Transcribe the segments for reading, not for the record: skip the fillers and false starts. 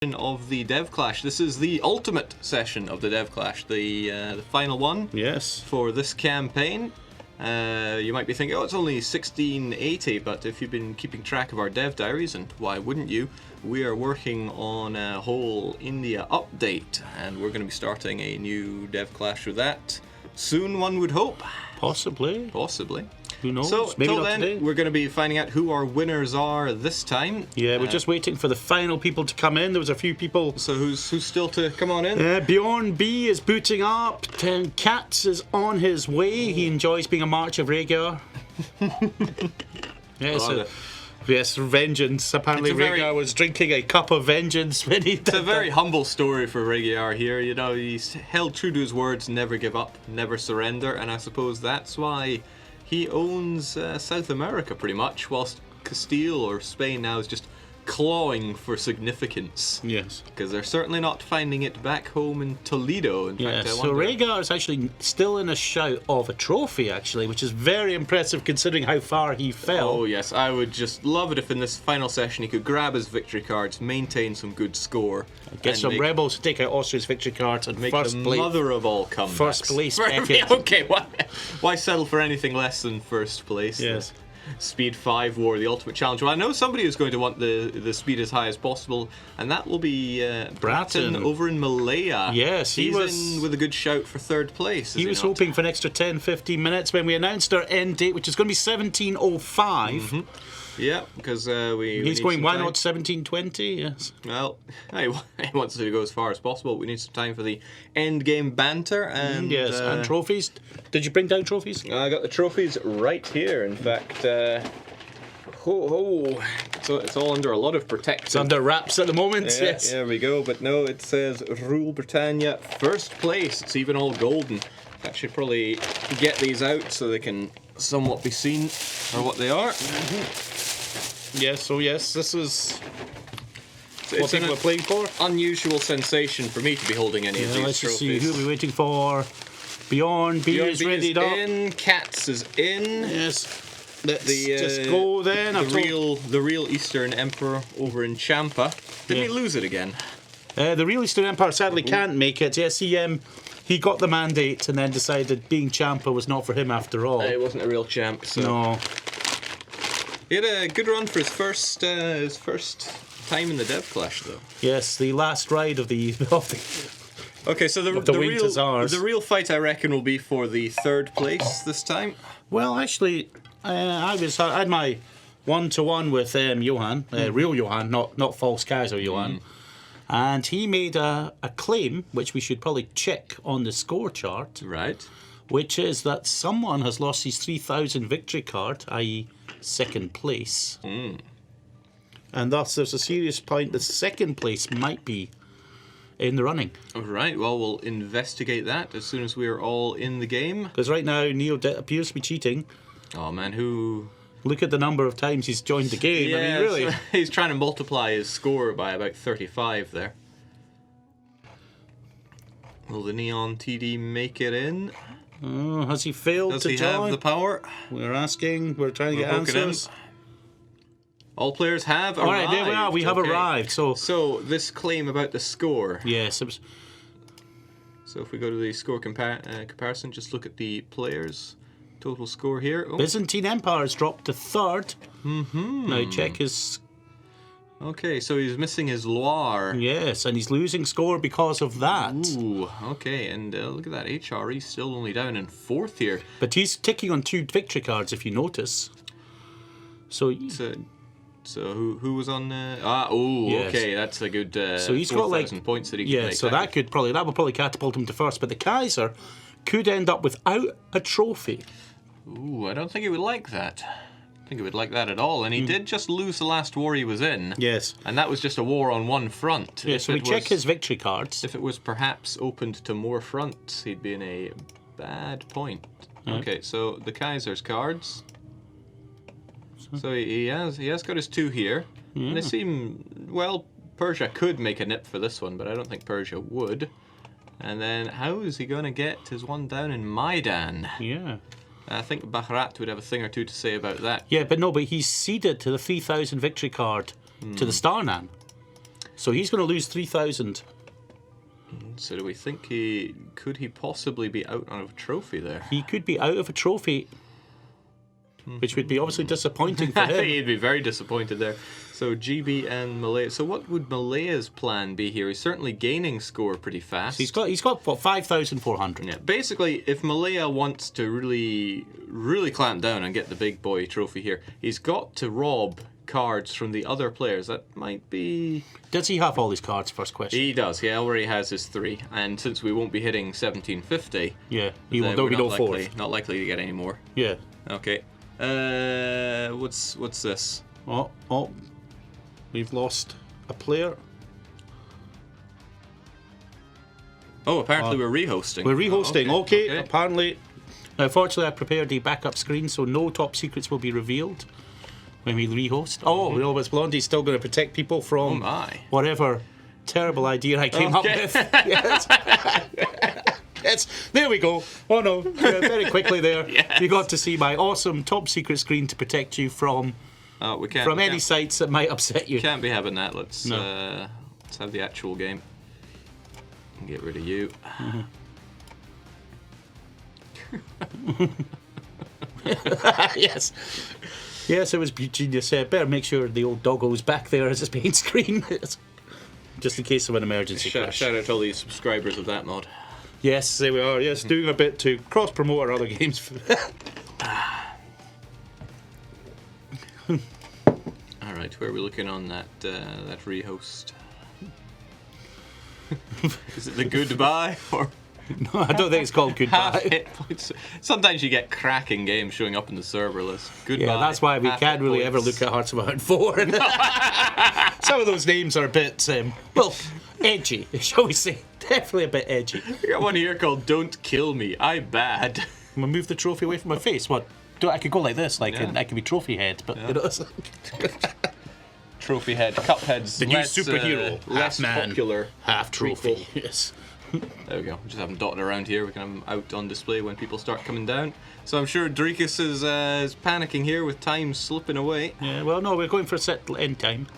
Of the Dev Clash. This is the ultimate session of the Dev Clash, the final one. Yes. For this campaign. You might be thinking, oh, it's only 1680, but if you've been keeping track of our Dev Diaries, and why wouldn't you, we are working on a whole India update, and we're going to be starting a new Dev Clash with that soon, one would hope. Possibly. Who knows? So, Maybe till not then, today. we're going to be finding out who our winners are this time. Yeah, we're just waiting for the final people to come in. There was a few people. So who's still to come on in? Bjorn B is booting up. Katz is on his way. He enjoys being a March of Rhaegar. Yes, vengeance. Apparently Rhaegar was drinking a cup of vengeance when he did It's a very humble story for Rhaegar here. You know, he's held true to his words, never give up, never surrender, and I suppose that's why he owns South America pretty much, whilst Castile or Spain now is just clawing for significance. Yes. Because they're certainly not finding it back home in Toledo. In fact, I so wonder. Rhaegar is actually still in a shout of a trophy, actually, which is very impressive considering how far he fell. Oh yes, I would just love it if in this final session he could grab his victory cards, maintain some good score, Get some rebels to take out Austria's victory cards and make first the place. mother of all comebacks. First place, Beckett. Okay, why settle for anything less than first place? Yes. Speed 5 War, the ultimate challenge. Well, I know somebody who's going to want the speed as high as possible, and that will be Bratton over in Malaya. Yes, he's in with a good shout for third place. He was hoping for an extra 10-15 minutes when we announced our end date, which is going to be 17:05. Mm-hmm. Yeah, because he's going, why not 17:20? Yes. Well, he wants to go as far as possible. We need some time for the end game banter and and trophies. Did you bring down trophies? I got the trophies right here. In fact, so it's all under a lot of protection. It's under wraps at the moment. Yes. There we go. But no, it says Rule Britannia first place. It's even all golden. I should probably get these out so they can somewhat be seen for what they are. Yes, this is what we're playing for. Unusual sensation for me to be holding any of these let's trophies. Just see who are we waiting for. Bjorn B is ready up. In. Katz is in. Yes. Let's just go then. The real Eastern Emperor over in Champa. Didn't he lose it again? The real Eastern Empire sadly can't make it. Yes, he got the mandate and then decided being Champa was not for him after all. He wasn't a real champ. So. No. He had a good run for his first time in the Dev Clash, though. Yes, the last ride of the Okay, so the real fight, I reckon, will be for the third place this time. Well, actually, I had my 1-to-1 with Johan, real Johan, not false Kaiser Johan, and he made a claim which we should probably check on the score chart. Right. Which is that someone has lost his 3,000 victory card, i.e. second place. And thus there's a serious point that second place might be in the running. All right, well, we'll investigate that as soon as we're all in the game. Because right now, Neo appears to be cheating. Oh, man, who... Look at the number of times he's joined the game. Yeah, I mean, really. So he's trying to multiply his score by about 35 there. Will the Neon TD make it in? Oh, has he failed Does to he join? have the power? We're trying to get answers. All players have arrived. All right, there we are. We have arrived. So this claim about the score. Yes. It was... So if we go to the score comparison, just look at the players' total score here. Oh. Byzantine Empire has dropped to third. Now check his... Okay, so he's missing his Loire. Yes, and he's losing score because of that. Ooh, okay, and look at that. HRE still only down in fourth here. But he's ticking on 2 victory cards, if you notice. So who was on? Okay, that's a good. So he's got like 4,000 points that he can make. So that will probably catapult him to first. But the Kaiser could end up without a trophy. Ooh, I don't think he would like that. I think he would like that at all. And he did just lose the last war he was in. Yes. And that was just a war on one front. Yeah, so we check his victory cards. If it was perhaps opened to more fronts, he'd be in a bad point. Okay, so the Kaiser's cards. So he has got his 2 here. And they seem, well, Persia could make a nip for this one, but I don't think Persia would. And then how is he going to get his one down in Maidan? Yeah. I think Bharat would have a thing or two to say about that. Yeah, but he's ceded to the 3,000 victory card to the Starnan. So he's going to lose 3,000. So do we think could he possibly be out on a trophy there? He could be out of a trophy, which would be obviously disappointing for I him. think he'd be very disappointed there. So GB and Malaya. So what would Malaya's plan be here? He's certainly gaining score pretty fast. He's got what, 5,400. Yeah, basically, if Malaya wants to really clamp down and get the big boy trophy here, he's got to rob cards from the other players. That might be... Does he have all his cards? First question. He does. He already has his 3. And since we won't be hitting 1750, Yeah, there'll be no fourth. Not likely to get any more. Yeah. Okay. What's this? Oh, we've lost a player. Oh, apparently we're rehosting. We're rehosting. Oh, okay. Apparently. Now, fortunately, I prepared a backup screen, so no top secrets will be revealed when we rehost. Oh, Elvis Blondie's still going to protect people from whatever terrible idea I came up with. Yes. Yes, there we go. Oh no, very quickly there. Yes. You got to see my awesome top secret screen to protect you from any sites that might upset you. Can't be having that. Let's have the actual game. And get rid of you. Yes. Yes, it was genius. Better make sure the old doggo's back there as his main screen. Just in case of an emergency crash. Shout out to all the subscribers of that mod. Yes, there we are. Yes, doing a bit to cross-promote our other games. Alright, where are we looking on that rehost? Is it the goodbye or... No, I don't think it's called goodbye. Hit points. Sometimes you get cracking games showing up in the server list. Goodbye. Yeah, that's why we can't really ever look at Hearts of Iron 4. Some of those names are a bit, edgy, shall we say. Definitely a bit edgy. I got one here called Don't Kill Me, I Bad. I'm going to move the trophy away from my face. What? I could go like this, and I could be trophy head, but Trophy head, cup heads. The new superhero. Less popular. Half trophy. Yes. There we go. We just have them dotted around here. We can have them out on display when people start coming down. So I'm sure Dreekus is panicking here with time slipping away. Yeah, well, no, we're going for a set end time.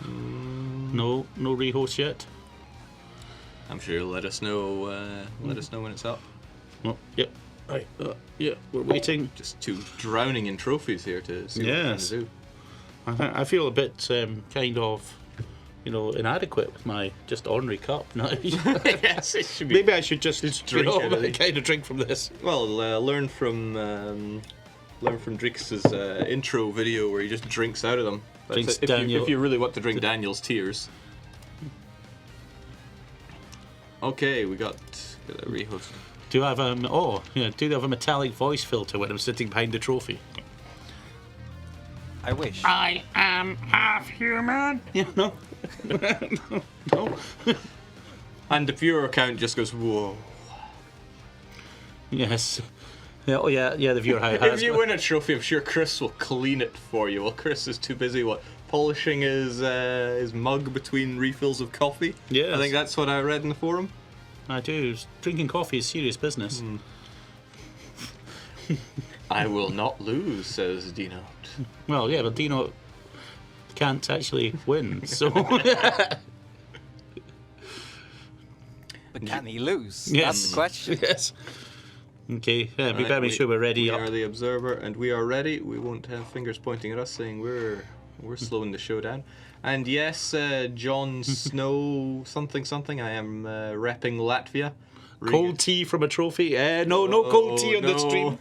No rehost yet. I'm sure you'll let us know. Let us know when it's up. Oh, yep. Right. Yeah, we're waiting. Just drowning in trophies here to see what we're going to do. I feel a bit kind of, inadequate with my just ordinary cup now. Yes, it should be. Maybe I should just drink kind of drink from this. Well, learn from Dreekus' intro video where he just drinks out of them. Drinks if you really want to drink Daniel's tears. Okay, we got a rehost. Do I have do they have a metallic voice filter when I'm sitting behind the trophy? I wish. I am half human. Yeah, no. No. And the viewer account just goes, whoa. Yes. Yeah, the viewer has. If you win a trophy, I'm sure Chris will clean it for you. Well, Chris is too busy, polishing his mug between refills of coffee? Yes. I think that's what I read in the forum. I do. Drinking coffee is serious business. I will not lose, says Dino. Well, yeah, but Dino can't actually win, so... But can he lose? Yes. That's the question. Yes. Okay, we better make sure we're ready. We are the observer, and we are ready. We won't have fingers pointing at us saying we're slowing the show down. And yes, John Snow something. I am repping Latvia. Cold tea from a trophy? No cold tea on the stream.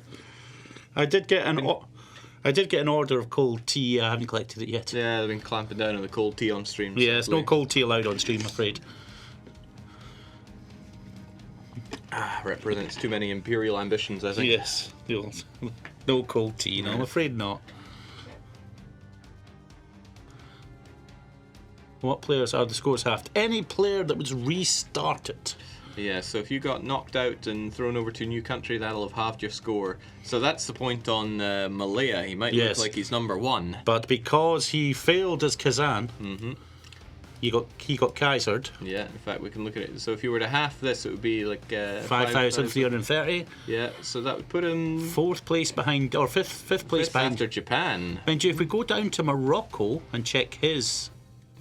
I did get an order of cold tea. I haven't collected it yet. Yeah, they've been clamping down on the cold tea on stream. Yeah, there's no cold tea allowed on stream, I'm afraid. Represents too many imperial ambitions, I think. Yes, no cold tea. No, I'm afraid not. What players are the scores halved? Any player that was restarted. Yeah, so if you got knocked out and thrown over to a new country, that'll have halved your score. So that's the point on Malaya. He might look like he's number 1. But because he failed as Kazan, he got Kaisered. Yeah, in fact, we can look at it. So if you were to half this, it would be like 5,330. Yeah, so that would put him fifth place behind after Japan. Mind you, if we go down to Morocco and check his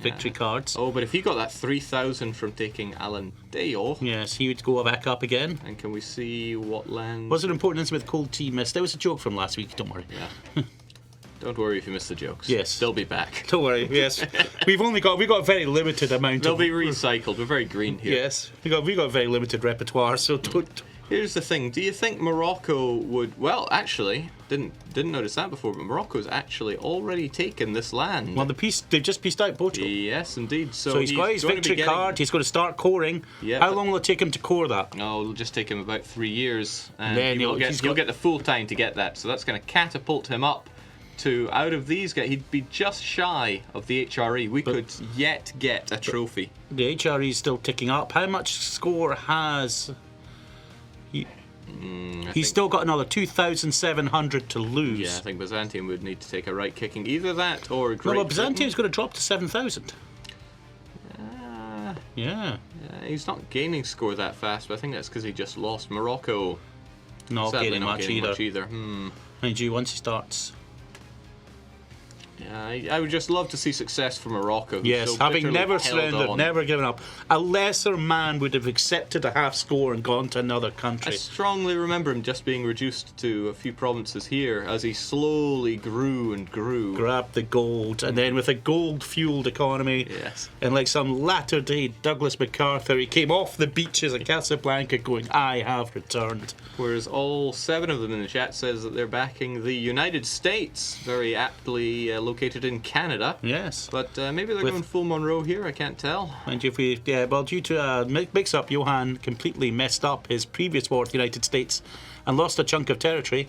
victory cards. Oh, but if he got that 3,000 from taking Alandeo, Yes, he would go back up again. and can we see what land? Was it important with cold tea mist? That was a joke from last week. Don't worry. Yeah. Don't worry if you missed the jokes. Yes. They'll be back. Don't worry. Yes, we got a very limited amount. They'll of... be recycled. We're very green here. Yes, we got a very limited repertoire. So don't. Here's the thing. Do you think Morocco would? Well, actually, didn't notice that before. But Morocco's actually already taken this land. Well, they've just pieced out Portugal. Yes, indeed. So he's got his going to be victory card. He's going to start coring. Yeah, How but- long will it take him to core that? No, it'll just take him about 3 years, and Then he'll he's get got- the full time to get that. So that's going to catapult him up to out of these guys. He'd be just shy of the HRE. We could yet get a trophy. The HRE is still ticking up. How much score has? He's still got another 2,700 to lose. Yeah, I think Byzantium would need to take a right kicking. Either that or Great No, but Britain. Byzantium's going to drop to 7,000. Yeah. He's not gaining score that fast, but I think that's because he just lost. Morocco. Not Sadly gaining not much gaining either. much either. Mind you, once he starts. Yeah, I would just love to see success for Morocco. who's Yes, so having bitterly never held surrendered, on. never given up. A lesser man would have accepted a half score and gone to another I country. strongly remember him just being reduced to a few provinces here as he slowly grew and grew. Grabbed the gold, and then with a gold-fueled economy, Yes. and like some latter-day Douglas MacArthur, he came off the beaches of Casablanca going, I have returned. Whereas all 7 of them in the chat says that they're backing the United States, very aptly located in Canada. Yes. But maybe they're With- going full Monroe here, I can't tell. And if we, well, due to a mix-up, Johan completely messed up his previous war with the United States and lost a chunk of territory.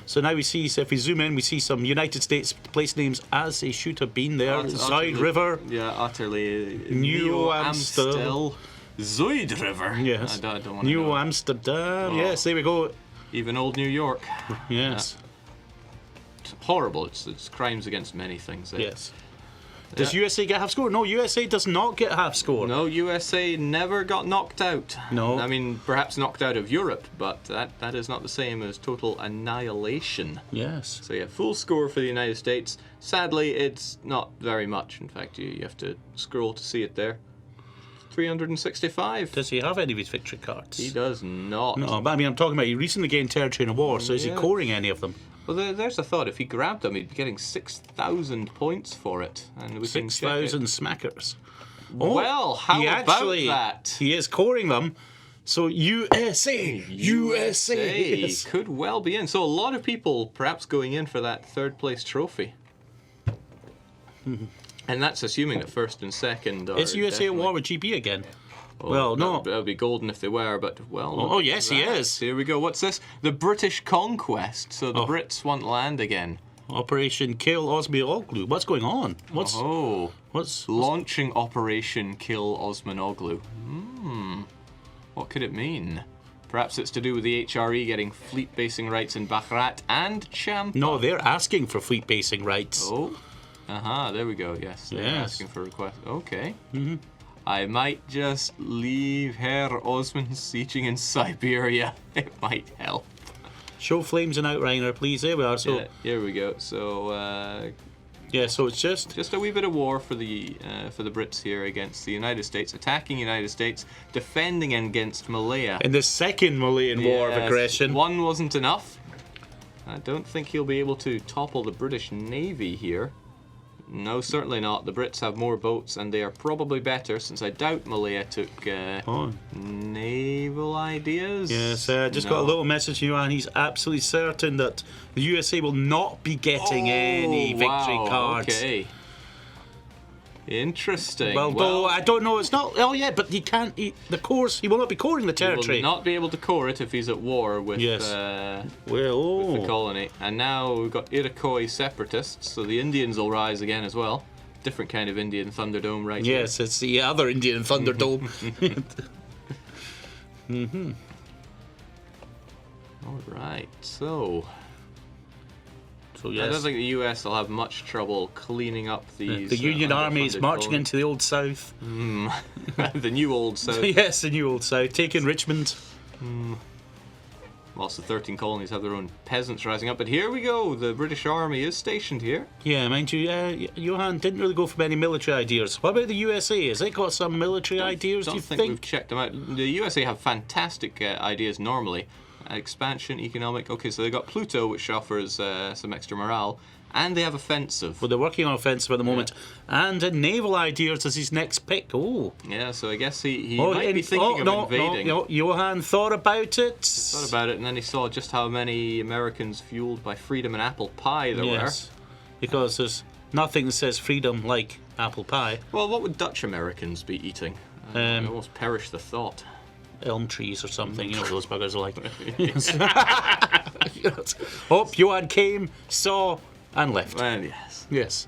So now we see, so if we zoom in, we see some United States place names as they should have been there. Zoid River. Yeah, utterly. New Amstel. Zoid River. Yes. I don't want to New know. Amsterdam. Oh. Yes, there we go. Even old New York. Yes. It's horrible. It's crimes against many things. Yes. Does USA get half score? No, USA does not get half score. No, USA never got knocked out. No. I mean, perhaps knocked out of Europe, but that is not the same as total annihilation. Yes. So yeah, full score for the United States. Sadly, it's not very much. In fact, you have to scroll to see it there. 365. Does he have any of his victory cards? He does not. No, but I mean, I'm talking about he recently gained territory in a war, so is he Yeah. coring any of them? Well, there's a thought. If he grabbed them, he'd be getting 6,000 points for it, and we can check it. 6,000 smackers. Well, how he about actually, that? He is coring them. So USA, USA could well be in. So a lot of people perhaps going in for that 3rd place trophy. And that's assuming that 1st and 2nd are Is USA at definitely- war with GB again? Oh, Well, no. That would be golden if they were, but well. Oh, look at yes, he that. is. Here we go. What's this? The British conquest. So the Oh. Brits want land again. Operation Kill Osmi Oglu. What's going on? What's Launching Operation Kill Osmanoglu. What could it mean? Perhaps it's to do with the HRE getting fleet basing rights in Bahrat and Champa. No, they're asking for fleet basing rights. Oh. There we go. Yes. They're Yes. asking for request. Okay. I might just leave Herr Osman sieging in Siberia. It might help. Show flames and outrigger, please. There we are. So Yeah, here we go. So yeah, so it's just a wee bit of war for the Brits here against the United States, attacking United States, defending against Malaya. in the second Malayan war of Yes, aggression. One wasn't enough. I don't think he'll be able to topple the British Navy here. No, certainly not. The Brits have more boats, and they are probably better, since I doubt Malaya took naval ideas. Yes, just got a little message from you, and he's absolutely certain that the USA will not be getting any victory cards. Okay. Interesting. Well, though I don't know, it's not. Oh yeah, but he can't. He will not be coring the he will territory. not be able to core it if he's at war with Yes. with the colony. And now we've got Iroquois separatists, so the Indians will rise again as well. Different kind of Indian Thunderdome, right? Yes, it's the other Indian Thunderdome. All right. So So I yes, don't think the US will have much trouble cleaning up these. the Union Army is underfunded marching colonies. into the Old South. the new old South. Yes, the new Old South, taking Richmond. whilst the 13 colonies have their own peasants rising up. But here we go, the British Army is stationed here. Yeah, mind you, Johan didn't really go for many military ideas. What about the USA? Has it got some military ideas, do you think we've checked them out. The USA have fantastic ideas normally. Expansion, economic. Okay, so they got Pluto, which offers some extra morale. And they have offensive. Well, they're working on offensive at the moment. And naval ideas is his next pick. Oh. Yeah, so I guess he might be thinking of invading. No, Johan thought about it. Thought about it, and then he saw just how many Americans fueled by freedom and apple pie there were. Because there's nothing that says freedom like apple pie. Well, what would Dutch Americans be eating? I almost perish the thought. Elm trees or something, you know what those buggers are like. Oh, Johan came, saw, and left. Well, yes. Yes.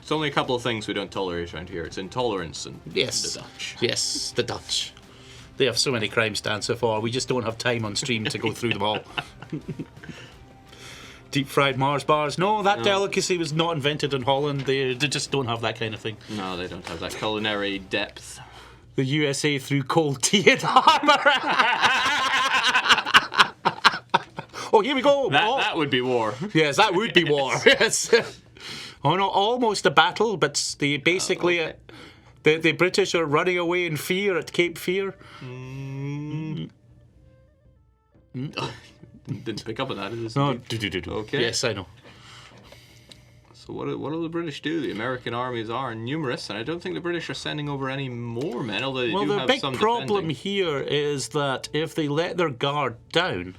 It's only a couple of things we don't tolerate around here. It's intolerance and the Dutch. Yes, the Dutch. They have so many crimes to answer for. We just don't have time on stream to go through them all. Deep fried Mars bars. No, that delicacy was not invented in Holland. They just don't have that kind of thing. No, they don't have that culinary depth. The USA threw cold tea and armour. Oh, here we go. That would be war. Yes, that would be war. Yes. Oh no, almost a battle, but the British are running away in fear at Cape Fear. Didn't pick up on that. Okay. Yes, I know. So what do the British do? The American armies are numerous, and I don't think the British are sending over any more men, although they do have some the big problem defending. here is that if they let their guard down...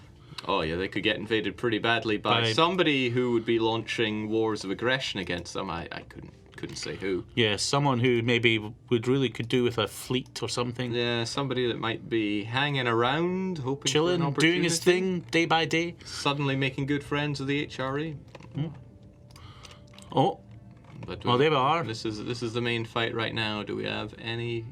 Oh yeah, they could get invaded pretty badly by somebody who would be launching wars of aggression against them. I couldn't say who. Yeah, someone who maybe could do with a fleet or something. Yeah, somebody that might be hanging around, hoping chilling, for an opportunity. doing his thing day by day. Suddenly making good friends with the HRE. Oh, but there we are. This is the main fight right now. Do we have any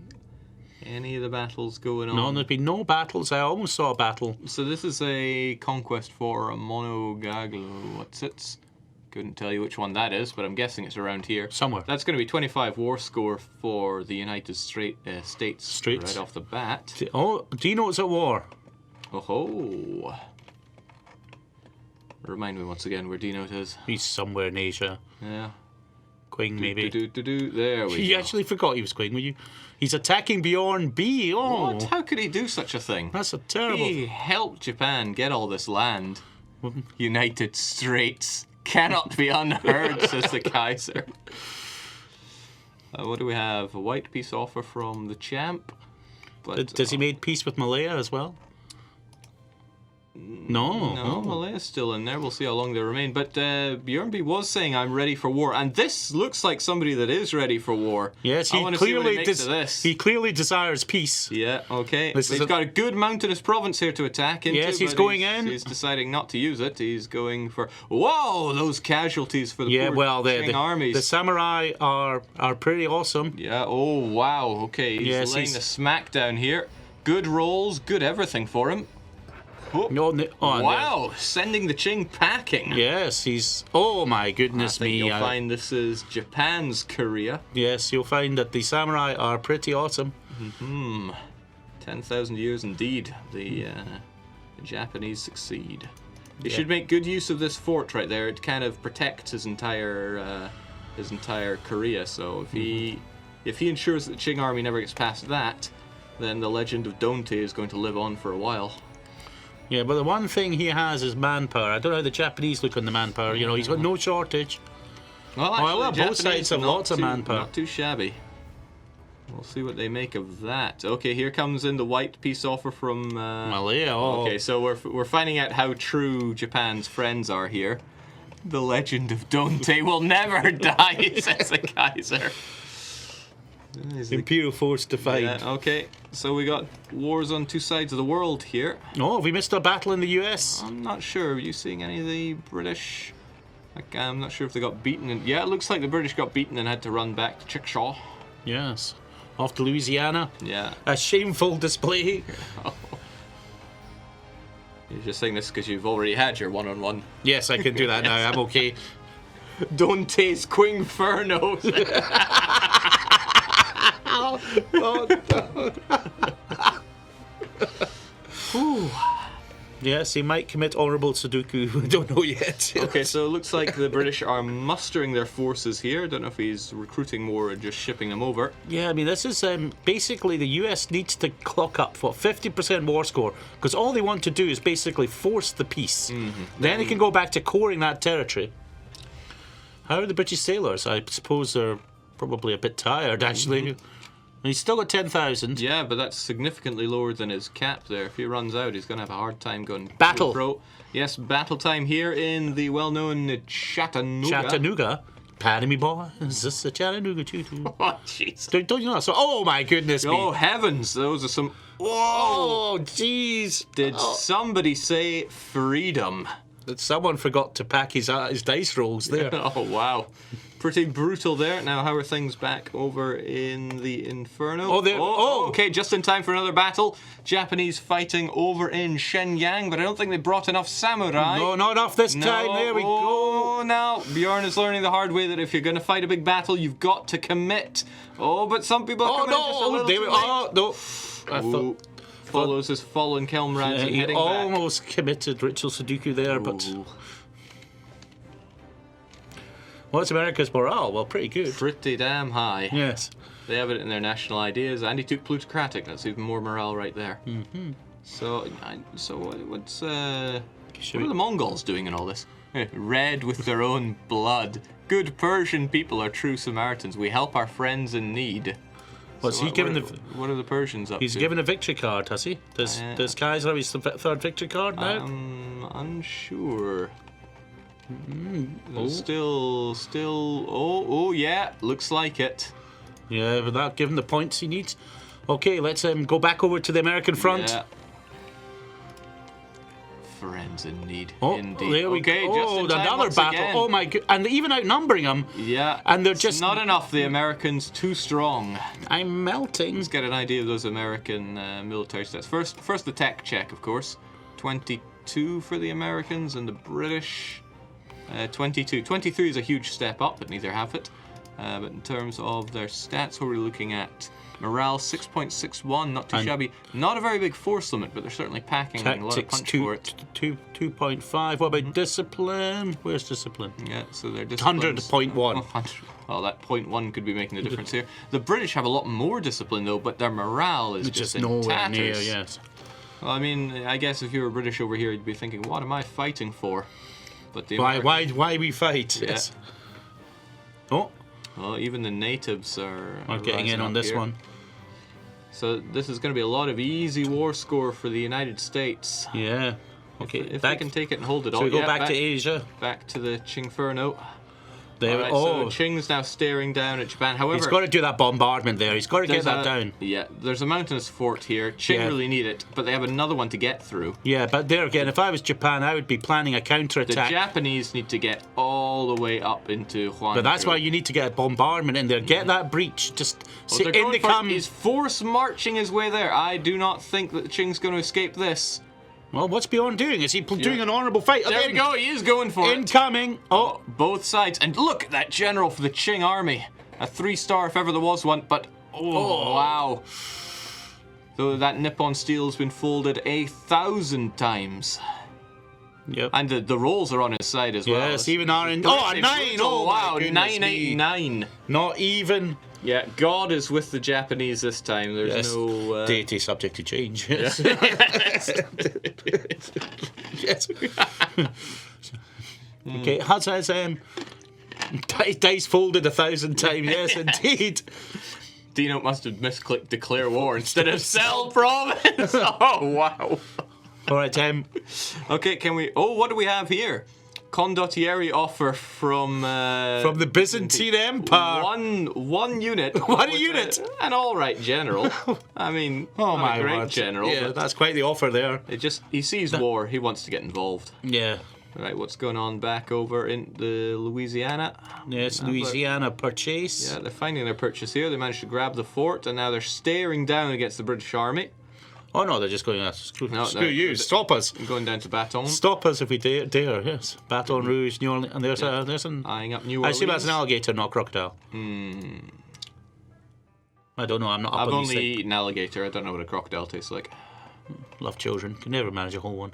of the battles going on? No, there's been no battles. I almost saw a battle. So this is a conquest for a Monogaglo. What's it? Couldn't tell you which one that is, but I'm guessing it's around here. Somewhere. That's going to be 25 war score for the United States right off the bat. Oh, Dino's at war. Oh ho! Remind me once again where Dino is. He's somewhere in Asia. Yeah. Queen, maybe. There we go. You actually forgot he was Queen, were you? He's attacking Bjorn B. Oh. What? How could he do such a thing? That's a terrible... He helped Japan get all this land. United States cannot be unheard, says the Kaiser. What do we have? A white peace offer from the champ. But, Does he make peace with Malaya as well? No. Malaya's still in there. We'll see how long they remain. But Bjornby was saying, I'm ready for war. And this looks like somebody that is ready for war. Yes, he clearly desires peace. Yeah, okay. He's got a good mountainous province here to attack into. Yes, he's going in. He's deciding not to use it. He's going for... Whoa, those casualties for the Qing armies. The samurai are pretty awesome. Yeah, oh, wow. Okay, he's laying the smack down here. Good rolls, good everything for him. Wow, sending the Qing packing. Yes, he's... Oh my goodness me. You'll find this is Japan's Korea. Yes, you'll find that the samurai are pretty awesome. 10,000 years indeed. The Japanese succeed. He should make good use of this fort right there. It kind of protects his entire Korea. So if he ensures that the Qing army never gets past that, then the legend of Donte is going to live on for a while. Yeah, but the one thing he has is manpower. I don't know how the Japanese look on the manpower. You know, he's got no shortage. Well, actually, both sides have lots of manpower. Not too shabby. We'll see what they make of that. Okay, here comes in the white peace offer from Malaya. Oh. Okay, so we're finding out how true Japan's friends are here. The legend of Donte will never die, says the Kaiser. Imperial force defied. Yeah, okay, so we got wars on two sides of the world here. Oh, have we missed a battle in the US? I'm not sure. Are you seeing any of the British? I'm not sure if they got beaten. Yeah, it looks like the British got beaten and had to run back to Chickasha. Yes. Off to Louisiana. Yeah. A shameful display. You're just saying this because you've already had your one-on-one. Yes, I can do that now. I'm okay. Donte's Quinfernos. Yes, he might commit honourable Sudoku. We don't know yet. Okay, so it looks like the British are mustering their forces here. Don't know if he's recruiting more or just shipping them over. Yeah, I mean, this is basically the US needs to clock up, 50% war score, because all they want to do is basically force the peace. Then they can go back to coring that territory. How are the British sailors? I suppose they're probably a bit tired, actually. He's still got 10,000. Yeah, but that's significantly lower than his cap there. If he runs out, he's going to have a hard time going Battle. pro. Yes, battle time here in the well-known Chattanooga. Chattanooga. Pardon me, boy. Is this the Chattanooga choo-choo? Oh, jeez. Don't you know? So, oh, my goodness me. Oh, heavens. Those are some... Oh, jeez. Did somebody say freedom? Someone forgot to pack his dice rolls there. Oh, wow. Pretty brutal there. Now, how are things back over in the Inferno? Oh, okay, just in time for another battle. Japanese fighting over in Shenyang, but I don't think they brought enough samurai. No, not enough this time. There we go. Oh, now, Bjorn is learning the hard way that if you're going to fight a big battle, you've got to commit. Oh, but some people are coming just a little too late. Oh, no. I thought... Follows his fallen Kelmrans and he heading almost committed ritual Sudoku there, but... Ooh. What's America's morale? Well, pretty good. Pretty damn high. Yes. They have it in their national ideas, and he took plutocratic. That's even more morale right there. So what's what are the Mongols doing in all this? Red with their own blood. Good Persian people are true Samaritans. We help our friends in need. What's he giving the? What are the Persians up to? He's given a victory card, has he? Does Kaiser have his third victory card now? I'm unsure. Oh. Still. Oh, yeah. Looks like it. Yeah, without giving the points he needs. Okay, let's go back over to the American front. Yeah. Friends in need. Oh, indeed. there we okay, go. just in time Another once battle. again. Oh my god! And even outnumbering them. Yeah. And they're it's just not enough. The Americans too strong. I'm melting. Let's get an idea of those American military stats. First the tech check, of course. 22 for the Americans and the British. 22. 23 is a huge step up, but neither have it. But in terms of their stats, what we're looking at, morale 6.61, not too shabby. Not a very big force limit, but they're certainly packing a lot of punch for it. 2.5. What about discipline? Where's discipline? Yeah, so they're disciplined. 100.1. Well, that 0.1 could be making the difference here. The British have a lot more discipline, though, but their morale is just in nowhere tatters. near, yes. Well, I mean, I guess if you were British over here, you'd be thinking, what am I fighting for? But the why we fight? Yeah. Yes. Oh. Well, even the natives are getting in on this one. So this is going to be a lot of easy war score for the United States. Yeah. Okay. If they can take it and hold it all. So we go back to Asia. Back to the Qingferno. There, Right, so Qing's now staring down at Japan. However, he's got to do that bombardment there. He's got to get that down. Yeah, there's a mountainous fort here. Qing really need it, but they have another one to get through. Yeah, but there again, if I was Japan, I would be planning a counterattack. The Japanese need to get all the way up into Huangzhou. But that's why you need to get a bombardment in there. Get that breach. Just in they come. He's force marching his way there. I do not think that Qing's going to escape this. Well, what's Bjorn doing? Is he doing an honourable fight? There we go. He is going for it. Incoming. Oh, both sides. And look at that general for the Qing army. A 3-star if ever there was one. But wow. Though that Nippon steel's been folded 1,000 times. Yep. And the rolls are on his side as well. Yes, even our... Oh, a 9! Oh, wow, my 989. Not even... Yeah, God is with the Japanese this time. There's no... Deity subject to change. Yes. Yes. Okay, has dice folded 1,000 times. Yes, indeed. Dino must have misclicked declare war instead of sell province. Oh, wow. All right, okay, can we... Oh, what do we have here? Condottieri offer from the Byzantine Empire. One unit. One unit. An all right general. I mean, not a great general. Yeah, that's quite the offer there. He sees war. He wants to get involved. Yeah. Right, what's going on back over in the Louisiana? Yes, Louisiana purchase. Yeah, they're finding their purchase here. They managed to grab the fort, and now they're staring down against the British army. Oh no, they're just going, screw you, stop us. Going down to Baton. Stop us if we dare, yes. Baton Rouge, New Orleans, and there's an... Eyeing up New Orleans. I assume that's an alligator, not crocodile. I don't know, I'm not up I've on only these eaten alligator, I don't know what a crocodile tastes like. Love children. Can never manage a whole one.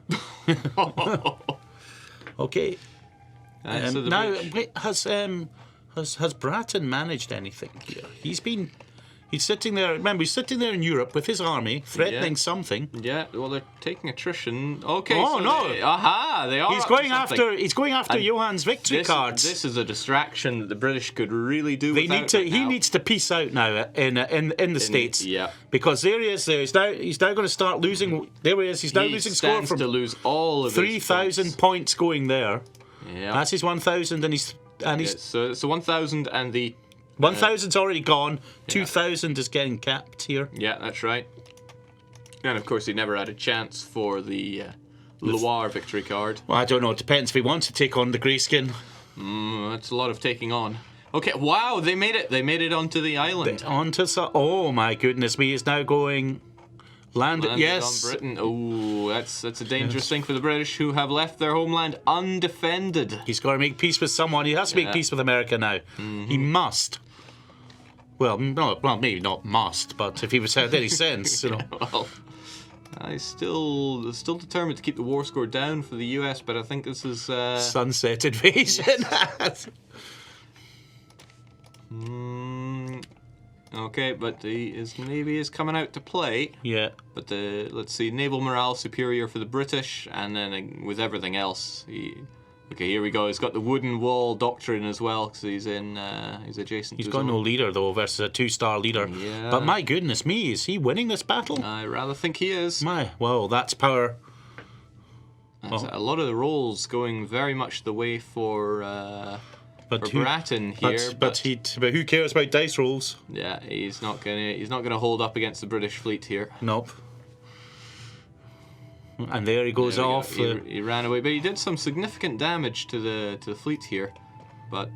Okay. So the Now, British- wait, has Bratton managed anything here? He's sitting there. Remember, he's sitting there in Europe with his army, threatening Yeah. something. Yeah, well, they're taking attrition. Okay. Oh, so no. They are. He's up going to something. He's going after And Johan's victory cards. This is a distraction that the British could really do. They without need to. right He now. needs to peace out now in the states. yeah. Because there he is. There he's now going to start losing. There he is. He's now He losing score stands from to lose all of his 3,000 points. points going there. Yeah. That's his 1,000, and he's So 1,000 and the 1,000's already gone. 2,000 is getting capped here. yeah, that's right. And of course, he never had a chance for the Loire victory card. Well, I don't know. It depends if he wants to take on the Greyskin. That's a lot of taking on. Okay, wow, they made it. They made it onto the island. Oh my goodness me! He's now going. Landed Yes. on Britain. Oh, that's a dangerous thing for the British, who have left their homeland undefended. He's got to make peace with someone. He has to make peace with America now. He must. Well, no, well, maybe not must, but if he was had any sense, you know. Well, I still determined to keep the war score down for the US, but I think this is Sunset invasion. okay. But he is coming out to play. Yeah. But let's see, naval morale superior for the British, and then with everything else, okay, here we go. He's got the wooden wall doctrine as well, because he's adjacent. He's to got his no own. leader though versus a 2-star leader. Yeah. But my goodness me, is he winning this battle? I rather think he is. Well, that's power. A lot of the rolls going very much the way for Bratton here, but who cares about dice rolls? yeah, he's not gonna hold up against the British fleet here. Nope. And there he goes There we go. off. He ran away, but he did some significant damage to the fleet here. But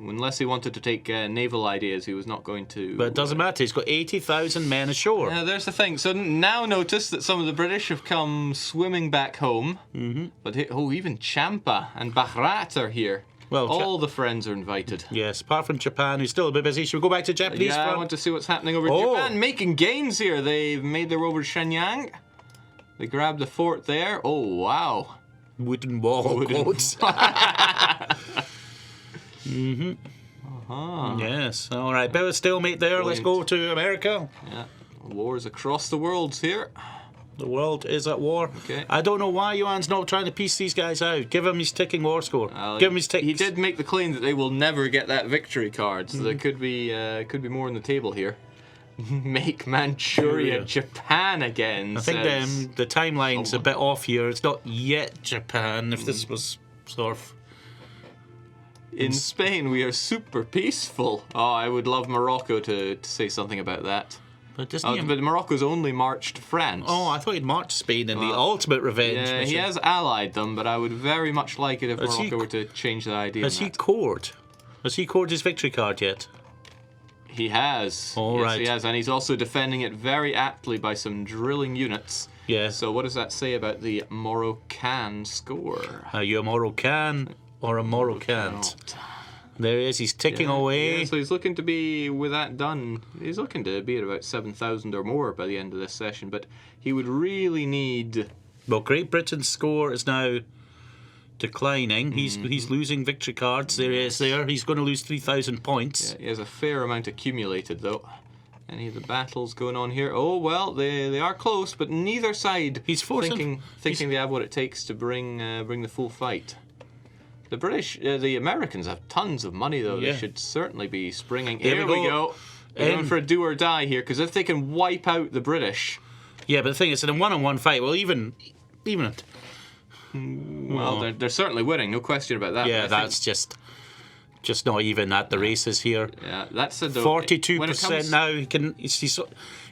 unless he wanted to take naval ideas, he was not going to. But it doesn't matter. He's got 80,000 men ashore. Yeah, there's the thing. So now notice that some of the British have come swimming back home. Mm-hmm. But even Champa and Bharat are here. Well, all the friends are invited. Yes, apart from Japan, who's still a bit busy. Should we go back to Japanese Yeah, I front? want to see what's happening over in Japan. Making gains here. They've made their way over to Shenyang. They grabbed the fort there. Oh, wow. Wooden wall quotes. Yes. All right. Bit of a stalemate there. Let's go to America. Yeah. Wars across the world here. The world is at war. Okay. I don't know why Johan's not trying to piece these guys out. Give him his ticking war score. Give him his ticks. He did make the claim that they will never get that victory card, so there could be more on the table here. Make Manchuria Japan again. I think the timeline's a bit off here. It's not yet Japan. If this was sort of in Spain, we are super peaceful. Oh, I would love Morocco to say something about that. But doesn't But Morocco's only marched France. Oh, I thought he'd marched Spain in the ultimate revenge Yeah, mission. he has allied them, but I would very much like it if Morocco were to change the idea. Has he cored? Has he cored his victory card yet? He has. All yes, right. he has, and he's also defending it very aptly by some drilling units. Yeah. So what does that say about the Moroccan score? Are you a Moroccan or a Morocant? There he is. He's ticking away. Yeah, so he's looking to be, with that done, he's looking to be at about 7,000 or more by the end of this session, but he would really need... Well, Great Britain's score is now declining. He's losing victory cards. There he is there. He's going to lose 3,000 points. Yeah, he has a fair amount accumulated, though. Any of the battles going on here? Oh, well, they are close, but neither side thinking they have what it takes to bring the full fight. The British, the Americans have tons of money, though. Yeah. They should certainly be springing. There Here we we go. They're going for a do or die here, because if they can wipe out the British... Yeah, but the thing is, in a one-on-one fight, well, even Well, they're certainly winning, no question about that. Yeah, that's just not even at the races here. Yeah, that's a 42% now.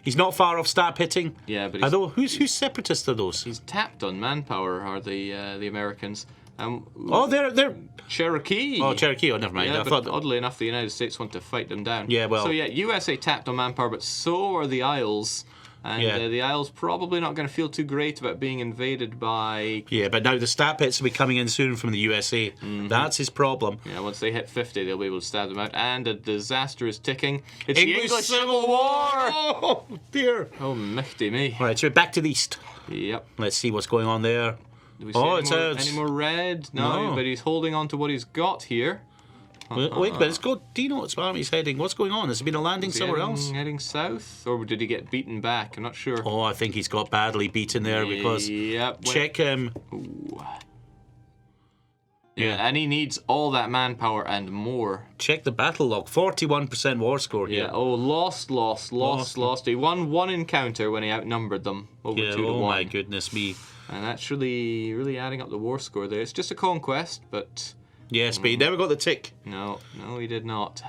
He's not far off stab hitting. Yeah, but although who's separatist are those? He's tapped on manpower. Are the Americans? They're Cherokee. Oh, Cherokee. Oh, never mind. Yeah, I but thought oddly enough, the United States want to fight them down. Yeah, well. So yeah, USA tapped on manpower, but so are the Isles. And the Isle's probably not going to feel too great about being invaded by... Yeah, but now the stab hits will be coming in soon from the USA. Mm-hmm. That's his problem. Yeah, once they hit 50, they'll be able to stab them out. And a disaster is ticking. It's English the English Civil War! Oh, dear. Oh, michty me. Right, so we're back to the east. Yep. Let's see what's going on there. Do we see any more red? No, but he's holding on to what he's got here. Wait, but it's got... Do you know what army's heading? What's going on? Has there been a landing somewhere else? Heading south? Or did he get beaten back? I'm not sure. Oh, I think he's got badly beaten there because... Yep. Check him. Ooh. Yeah, and he needs all that manpower and more. Check the battle log. 41% war score here. Yeah, oh, lost. He won one encounter when he outnumbered them over 2 to 1. Oh my goodness me. And that's really adding up the war score there. It's just a conquest, but... Yes, but he never got the tick. No, he did not.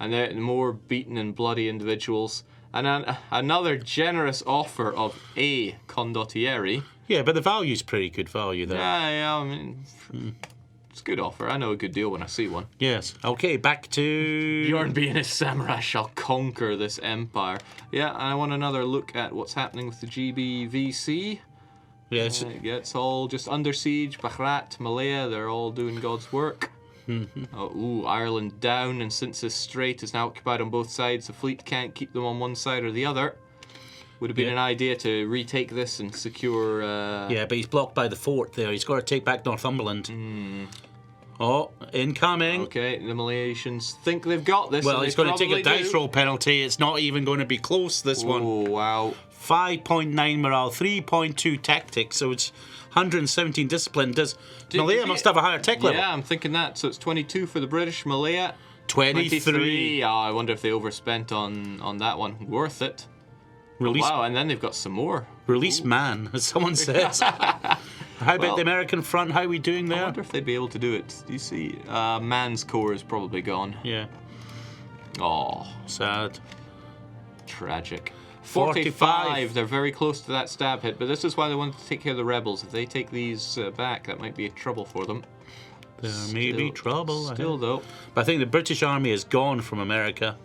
And there more beaten and bloody individuals. And another generous offer of a condottieri. Yeah, but the value's pretty good value there. Yeah, I mean, it's a good offer. I know a good deal when I see one. Yes. Okay, back to... Bjorn being a samurai shall conquer this empire. Yeah, and I want another look at what's happening with the GBVC. Yes. It's all just under siege. Bahrat, Malaya, they're all doing God's work. Ireland down, and since this strait is now occupied on both sides, the fleet can't keep them on one side or the other. Would have been an idea to retake this and secure... Yeah, but he's blocked by the fort there. He's got to take back Northumberland. Oh, incoming. Okay, the Malaysians think they've got this. Well, he's going to take a dice roll penalty. It's not even going to be close, this one. Oh, wow. 5.9 morale, 3.2 tactics, so it's 117 discipline. Malaya must have a higher tech level. Yeah, I'm thinking that. So it's 22 for the British. Malaya, 23. Oh, I wonder if they overspent on that one. Worth it. Release, wow, and then they've got some more. Release man, as someone says. How about the American front? How are we doing there? I wonder if they'd be able to do it. Do you see? Man's core is probably gone. Yeah. Oh. Sad. Tragic. 45. They're very close to that stab hit, but this is why they wanted to take care of the rebels. If they take these back, that might be trouble for them. There may be trouble. Still, though. But I think the British Army is gone from America.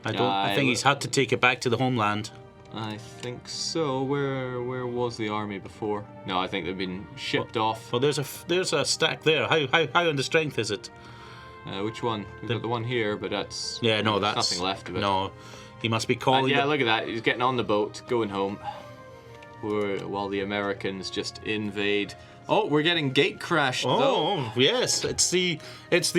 I think he's had to take it back to the homeland. I think so. Where was the army before? No, I think they've been shipped off. Well, there's a stack there. How under strength is it? Which one? We've got the one here, but that's... Yeah, no, that's nothing left of it. No, he must be calling... yeah, look at that. He's getting on the boat, going home. While the Americans just invade. Oh, we're getting gate crashed, though. Oh, yes. It's the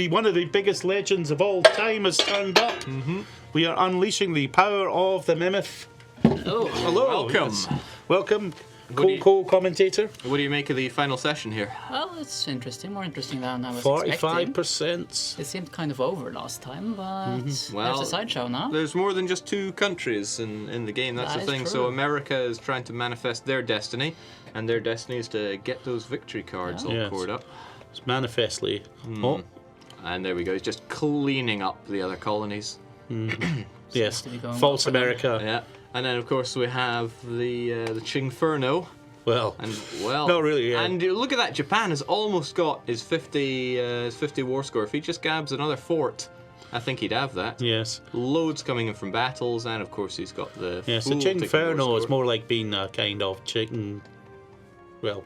one of the biggest legends of all time has turned up. Mm-hmm. We are unleashing the power of the Mammoth. Oh, hello. Welcome. Yes. Welcome, co-commentator. What do you make of the final session here? Well, it's interesting. More interesting than I was 45%. It seemed kind of over last time, but there's a sideshow now. There's more than just 2 countries in the game. That's the thing. So America is trying to manifest their destiny, and their destiny is to get those victory cards all poured up. It's manifestly. Oh. And there we go. He's just cleaning up the other colonies. Yes. False America. Yeah. And then, of course, we have the Chingferno. Well, not really. Yeah. And look at that. Japan has almost got his 50 war score. If he just grabs another fort, I think he'd have that. Yes. Loads coming in from battles, and of course he's got the. Yes, the Chingferno is more like being a kind of chicken. Well,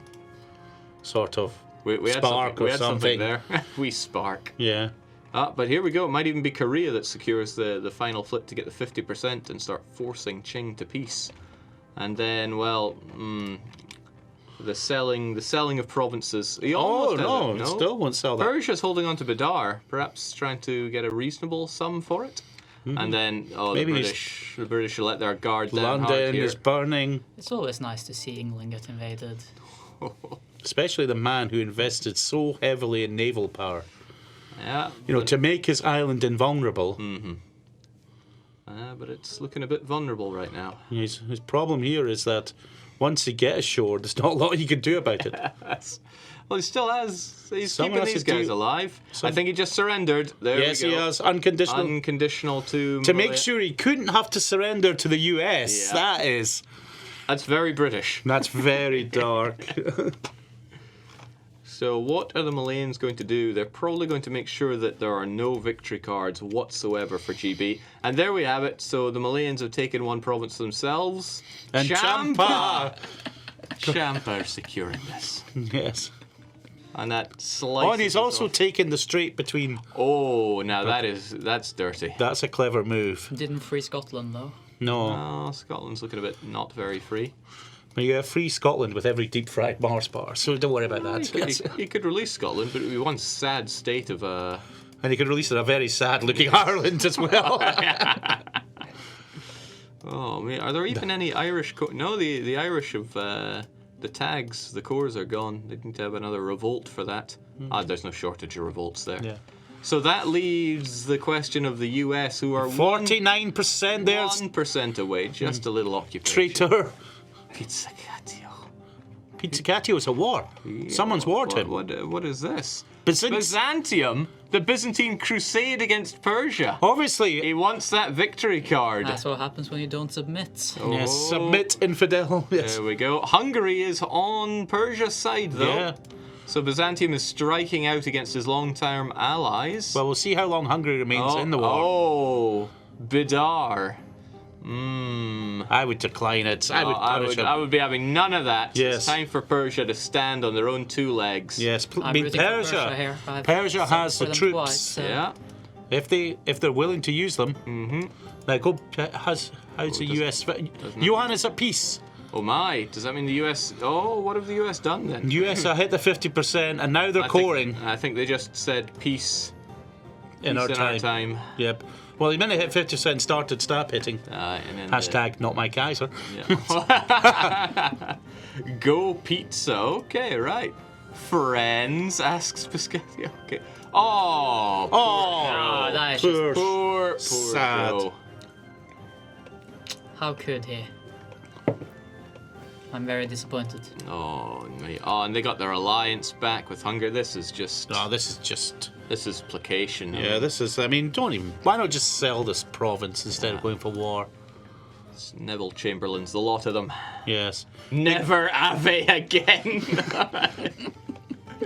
sort of. We spark had something something there. We spark. Yeah. But here we go. It might even be Korea that secures the final flip to get the 50% and start forcing Qing to peace. And then, well, the selling of provinces. He almost no, still won't sell that. Persia's holding on to Badar, perhaps trying to get a reasonable sum for it. And then, Maybe the British will let their guard down hard London here. is burning. It's always nice to see England get invaded. Especially the man who invested so heavily in naval power. Yeah. To make his island invulnerable. But it's looking a bit vulnerable right now. His problem here is that once he gets ashore, there's not a lot he can do about it. Well, he still has. He's keeping these guys alive. I think he just surrendered. There yes, we go. He has. Unconditional. Unconditional to make sure he couldn't have to surrender to the US. Yeah. That's very British. That's very dark. So what are the Malayan going to do? They're probably going to make sure that there are no victory cards whatsoever for GB. And there we have it. So the Malayans have taken one province themselves. And Champa! Champa are securing this. Yes. And that slices. Oh, and he's also taken the strait between. Oh, now that's dirty. That's a clever move. Didn't free Scotland though. No. Oh, Scotland's looking a bit not very free. But you have free Scotland with every deep fried Mars bar, so don't worry about that. He could release Scotland, but it would be one sad state of And he could release a very sad looking Ireland as well. Oh man, are there even any Irish? No, the Irish of the tags, the cores are gone. They need to have another revolt for that. There's no shortage of revolts there. Yeah. So that leaves the question of the US, who are 49% there. 1% away, just a little occupation. Traitor. Pizzicato. Pizzicato is a war. Someone's warred him. What is this? Byzantium. Byzantium, the Byzantine crusade against Persia. Obviously. He wants that victory card. That's what happens when you don't submit. Oh. Yes, submit, infidel. Yes. There we go. Hungary is on Persia's side, though. Yeah. So Byzantium is striking out against his long-term allies. Well, we'll see how long Hungary remains in the war. Oh, Bidar. I would decline it. I would punish him. I would be having none of that. Yes. It's time for Persia to stand on their own two legs. Yes, I'm rooting for Persia here. Persia I've has sent the for them troops. twice, Yeah. If they're willing to use them. Now go. How's the US? Johan is at peace. Oh my! Does that mean the US? Oh, what have the US done then? US are hit the 50%, and now they're coring. I think they just said peace. In our time. Yep. Well, the minute hit 50%, stop hitting. And then Hashtag not my Kaiser. Yeah. Go pizza. Okay, right. Friends, asks Piscati. Okay. Oh. Oh, that is just, Poor sad. Joe. how could he? I'm very disappointed. Oh, and they got their alliance back with Hungary. This is just. Oh, this is just. This is placation. Yeah, this is. I mean, don't even. Why not just sell this province instead of going for war? It's Neville Chamberlain's, the lot of them. Yes. Never Ave again.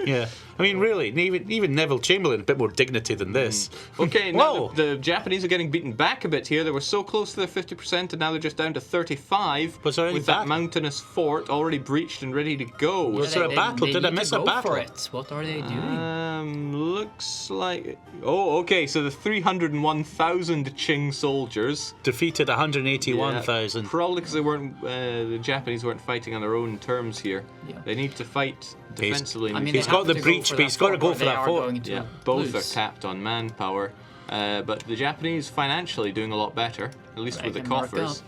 Yeah. I mean, really, even Neville Chamberlain, a bit more dignity than this. Okay, now the Japanese are getting beaten back a bit here. They were so close to their 50%, and now they're just down to 35. Was there any with that mountainous fort already breached and ready to go. Was there a battle? Did I miss a battle? For it. What are they doing? Looks like. Oh, okay. So the 301,000 Qing soldiers Defeated 181,000. Probably because they weren't. The Japanese weren't fighting on their own terms here. Yeah. They need to fight defensively. He's got the breach, but he's got to go for that fort. Yeah, both are tapped on manpower, but the Japanese financially doing a lot better, at least with the coffers.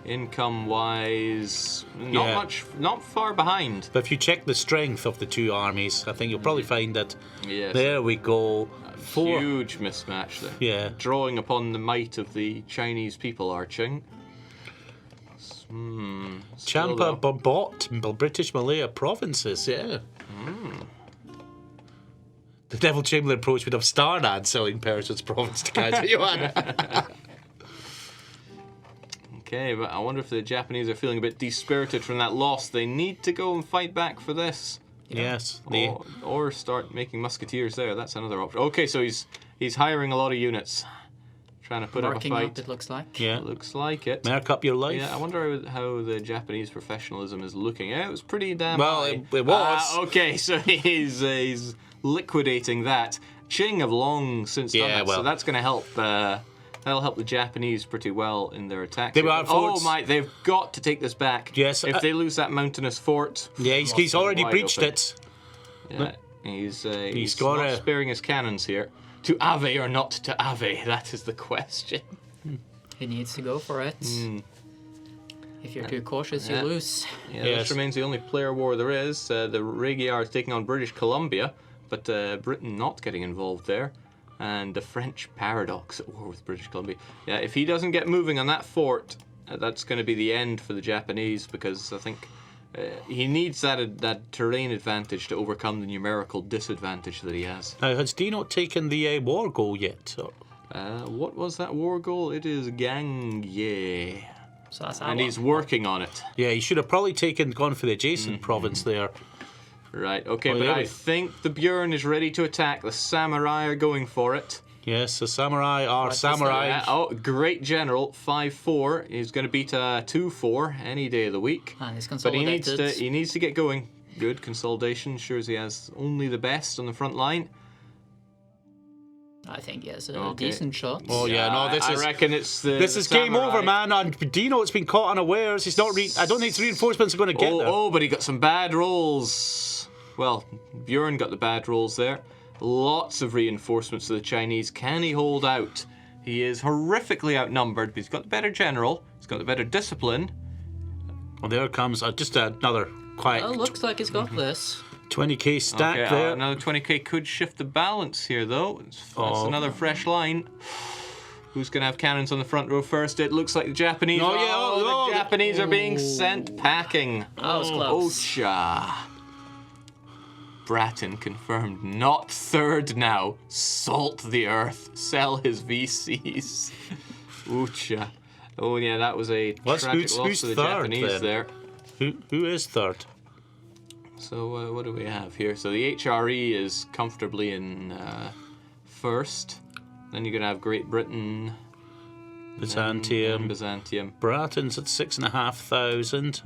Income-wise, not far behind. But if you check the strength of the two armies, I think you'll probably find that. Yes. There we go. Huge mismatch there. Yeah. Drawing upon the might of the Chinese people, Qing. Champa bought British Malaya provinces, yeah. The Neville Chamberlain approach would have Starnad selling Persia's province to Kaiser Johan. Okay, but I wonder if the Japanese are feeling a bit dispirited from that loss. They need to go and fight back for this. Yes. Or start making musketeers there. That's another option. Okay, so he's hiring a lot of units. Trying to put up a fight. Up, it looks like. Yeah. Looks like it. Merc up your life. Yeah, I wonder how the Japanese professionalism is looking. Yeah, it was pretty damn well, high. It was. Okay, so he's liquidating that. Qing have long since done that, so that's going to help. That'll help the Japanese pretty well in their attack. They've got to take this back. Yes. If they lose that mountainous fort. Yeah, he's already breached it. Yeah, he's not sparing his cannons here. To Ave or not to Ave? That is the question. He needs to go for it. If you're too cautious, you lose. Yeah, this remains the only player war there is. The Magyar is taking on British Columbia, but Britain not getting involved there. And the French paradox at war with British Columbia. Yeah, if he doesn't get moving on that fort, that's going to be the end for the Japanese, because I think he needs that terrain advantage to overcome the numerical disadvantage that he has. Now, has Dino taken the war goal yet? What was that war goal? It is Gangye. So that's and he's working on it. Yeah, he should have probably gone for the adjacent province there. Right, okay, Oh, but yeah, I we- think the Bjorn is ready to attack. The samurai are going for it. Yes, the samurai are What's samurai. Yeah, oh, great general, 5-4. He's going to beat a 2-4 any day of the week. And he's But he consolidated. needs to get going. Good consolidation. Ensures he has only the best on the front line. I think he has a Okay. decent shot. Oh yeah, no, this I is reckon it's the. this the is game samurai. over, man. And Dino's been caught unawares. He's not. I don't think his reinforcements are going to get there. Oh, but he got some bad rolls. Well, Bjorn got the bad rolls there. Lots of reinforcements to the Chinese. Can he hold out? He is horrifically outnumbered, but he's got the better general. He's got the better discipline. Well, there comes just another quiet Well, looks like he's got this. 20k stack Okay, there. another 20k could shift the balance here, though. That's Oh. another fresh line. Who's going to have cannons on the front row first? It looks like the Japanese. Oh, yeah, the oh, Japanese are being sent packing. That was close. Ocha. Bratton confirmed, not third now. Salt the earth. Sell his VCs. Ocha. Oh yeah, that was a tragic loss who's to the third, Japanese then? there. Who is third? So what do we have here? So the HRE is comfortably in first. Then you're going to have Great Britain. Byzantium. And Byzantium. Bratton's at 6,500.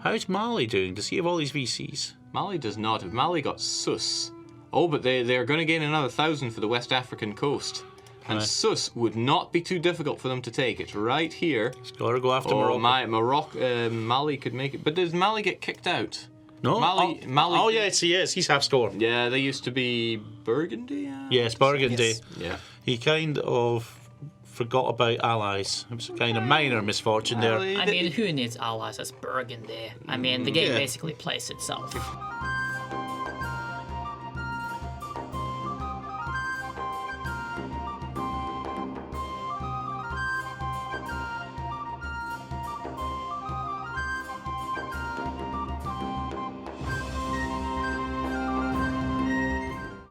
How's Mali doing? Does he have all these VCs? Mali does not. Have Mali got Sus. Oh, but they're going to gain another 1,000 for the West African coast. And Right. Sus would not be too difficult for them to take. It's right here. He's got to go after Oh, Morocco. Mali could make it. But does Mali get kicked out? No. Mali. Oh yes, he is. He's half score. Yeah, they used to be Burgundy. Yes, Burgundy. Yes. Yeah. He kind of forgot about allies. It was a kind of minor misfortune there. I mean, who needs allies as Burgundy? I mean, the game Yeah. basically plays itself.